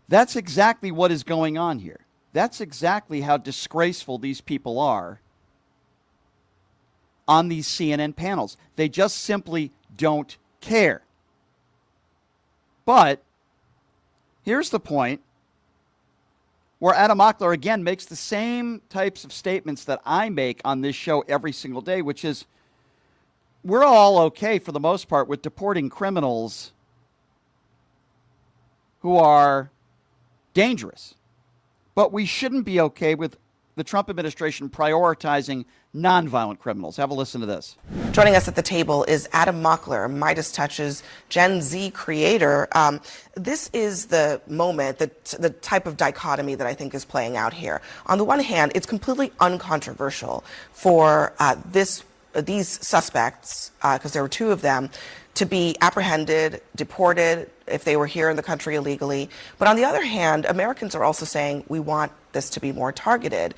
That's exactly what is going on here. That's exactly how disgraceful these people are on these CNN panels. They just simply don't care. But here's the point where Adam Mockler again makes the same types of statements that I make on this show every single day, which is we're all okay for the most part with deporting criminals who are dangerous. But we shouldn't be okay with the Trump administration prioritizing nonviolent criminals. Have a listen to this. Joining us at the table is Adam Mockler, Midas Touch's Gen Z creator. This is the moment, the type of dichotomy that I think is playing out here. On the one hand, it's completely uncontroversial for these suspects, because there were two of them, to be apprehended, deported if they were here in the country illegally. But on the other hand, Americans are also saying we want this to be more targeted.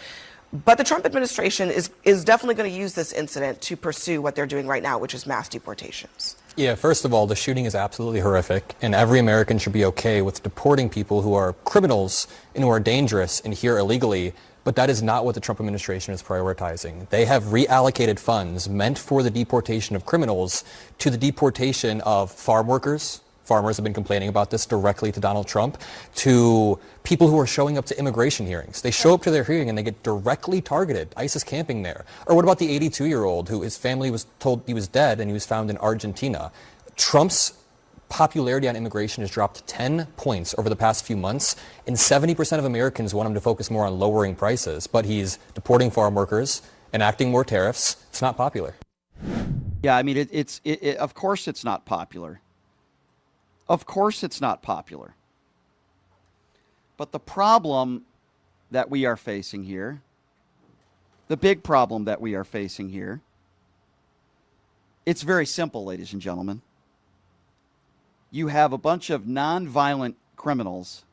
But the Trump administration is definitely going to use this incident to pursue what they're doing right now, which is mass deportations. Yeah, first of all, the shooting is absolutely horrific, and every American should be okay with deporting people who are criminals and who are dangerous and here illegally. But that is not what the Trump administration is prioritizing. They have reallocated funds meant for the deportation of criminals to the deportation of farm workers. Farmers have been complaining about this directly to Donald Trump, to people who are showing up to immigration hearings. They show up to their hearing and they get directly targeted. ISIS camping there. Or what about the 82-year-old who his family was told he was dead and he was found in Argentina? Trump's popularity on immigration has dropped 10 points over the past few months, and 70% of Americans want him to focus more on lowering prices. But he's deporting farm workers, enacting more tariffs. It's not popular. Yeah, I mean, of course it's not popular. Of course it's not popular. But the problem that we are facing here, the big problem that we are facing here, it's very simple, ladies and gentlemen. You have a bunch of nonviolent criminals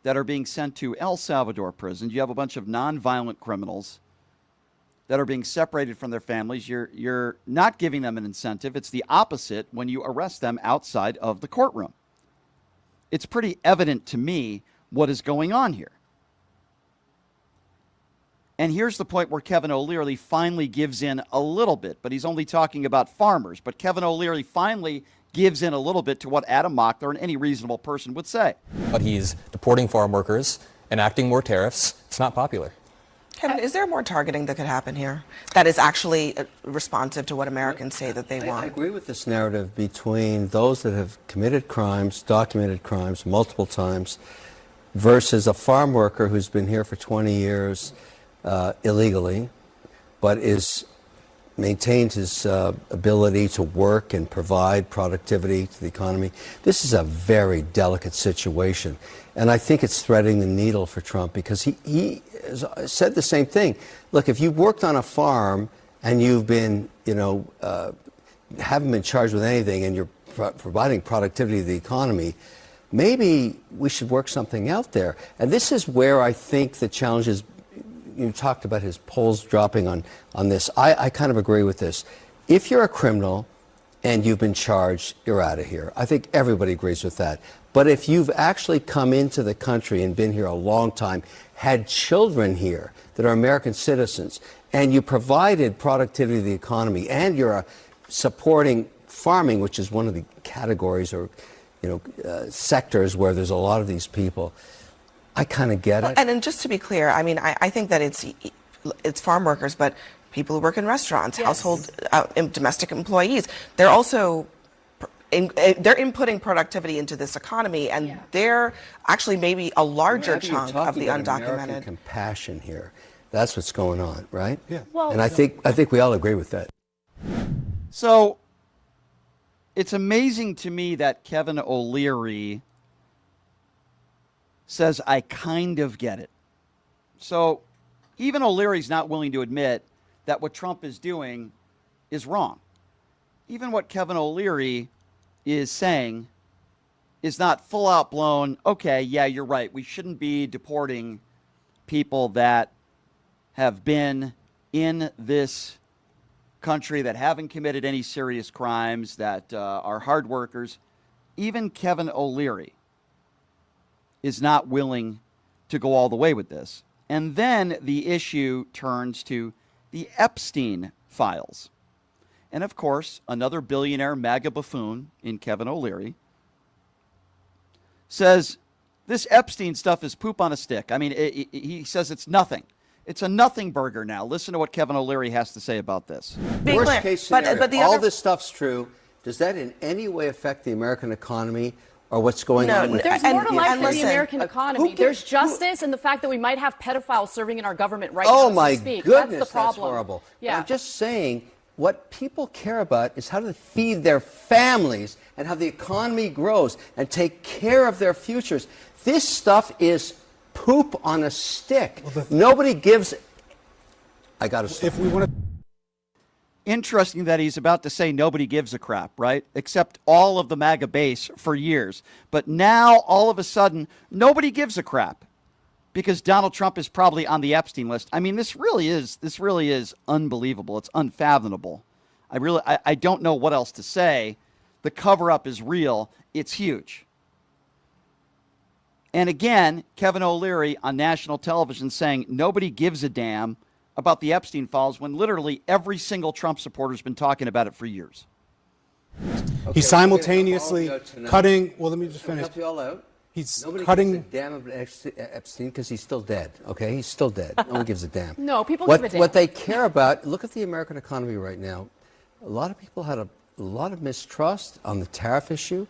that are being sent to El Salvador prisons. You have a bunch of nonviolent criminals that are being separated from their families. You're not giving them an incentive. It's the opposite when you arrest them outside of the courtroom. It's pretty evident to me what is going on here. And here's the point where Kevin O'Leary finally gives in a little bit, but he's only talking about farmers. But Kevin O'Leary finally gives in a little bit to what Adam Mockler and any reasonable person would say. But he's deporting farm workers, enacting more tariffs. It's not popular. Kevin, is there more targeting that could happen here that is actually responsive to what Americans say that they want? I agree with this narrative between those that have committed crimes, documented crimes multiple times, versus a farm worker who's been here for 20 years illegally, but maintained his ability to work and provide productivity to the economy. This is a very delicate situation. And I think it's threading the needle for Trump because he said the same thing. Look, if you've worked on a farm and you've been, haven't been charged with anything and you're providing productivity to the economy, maybe we should work something out there. And this is where I think the challenge is. You talked about his polls dropping on this. I kind of agree with this. If you're a criminal and you've been charged, you're out of here. I think everybody agrees with that. But if you've actually come into the country and been here a long time, had children here that are American citizens, and you provided productivity to the economy, and you're supporting farming, which is one of the categories or sectors where there's a lot of these people, I kind of get it. And just to be clear, I mean, I think that it's farm workers, but people who work in restaurants, yes, household, domestic employees, they're also they're inputting productivity into this economy, and yeah, they're actually maybe a larger chunk of the undocumented. American compassion here. That's what's going on, right? Yeah. Well, and I think we all agree with that. So it's amazing to me that Kevin O'Leary says, I kind of get it. So even O'Leary's not willing to admit that what Trump is doing is wrong. Even what Kevin O'Leary is saying is not full out blown, okay, yeah, you're right. We shouldn't be deporting people that have been in this country, that haven't committed any serious crimes, that are hard workers. Even Kevin O'Leary is not willing to go all the way with this. And then the issue turns to the Epstein files. And of course, another billionaire MAGA buffoon in Kevin O'Leary says this Epstein stuff is poop on a stick. I mean, he says it's nothing. It's a nothing burger now. Listen to what Kevin O'Leary has to say about this. Worst case scenario, but the all other... this stuff's true. Does that in any way affect the American economy or what's going on with There's it? more to life than the listen, American economy. There's justice and the fact that we might have pedophiles serving in our government right now Oh as my we speak. goodness, that's the problem. that's horrible. Yeah. But I'm just saying, what people care about is how to feed their families and how the economy grows and take care of their futures. This stuff is poop on a stick. Nobody gives. I got to say. If we want to. Interesting that he's about to say nobody gives a crap, right? Except all of the MAGA base for years. But now, all of a sudden, nobody gives a crap because Donald Trump is probably on the Epstein list. I mean, this really is unbelievable. It's unfathomable. I don't know what else to say. The cover-up is real. It's huge. And again, Kevin O'Leary on national television saying nobody gives a damn about the Epstein files when literally every single Trump supporter has been talking about it for years. Okay, He's simultaneously cutting. Well, let me just Can we finish. help you all out? He's Nobody cutting. gives a damn about Epstein because he's still dead. Okay, he's still dead. No one gives a damn. No, people what, give a damn. What they care about. Look at the American economy right now. A lot of people had a lot of mistrust on the tariff issue.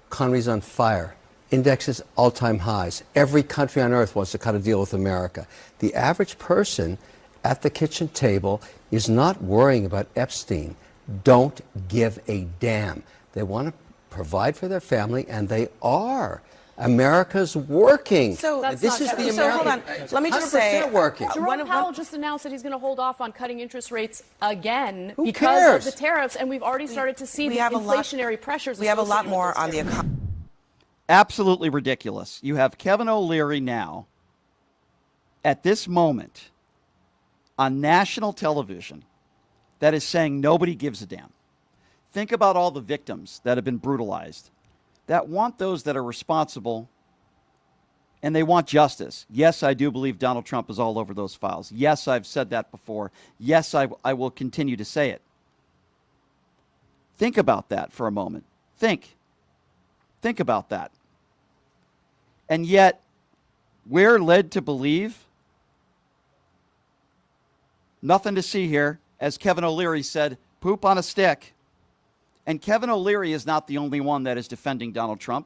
Economy's on fire. Indexes all-time highs. Every country on earth wants to cut a deal with America. The average person at the kitchen table is not worrying about Epstein. Don't give a damn. They want to provide for their family, and they are. America's working. So That's this not is the true. So hold American. on. Let me just 100% say, working. Jerome Powell just announced that he's going to hold off on cutting interest rates again Who because cares? of the tariffs, and we've already started to see we the have a lot- inflationary pressures. we have a lot associated with more those on the tariffs. economy. Absolutely ridiculous. You have Kevin O'Leary now, at this moment, on national television, that is saying nobody gives a damn. Think about all the victims that have been brutalized, that want those that are responsible, and they want justice. Yes, I do believe Donald Trump is all over those files. Yes, I've said that before. Yes, I will continue to say it. Think about that for a moment. Think about that. And yet, we're led to believe nothing to see here. As Kevin O'Leary said, poop on a stick. And Kevin O'Leary is not the only one that is defending Donald Trump.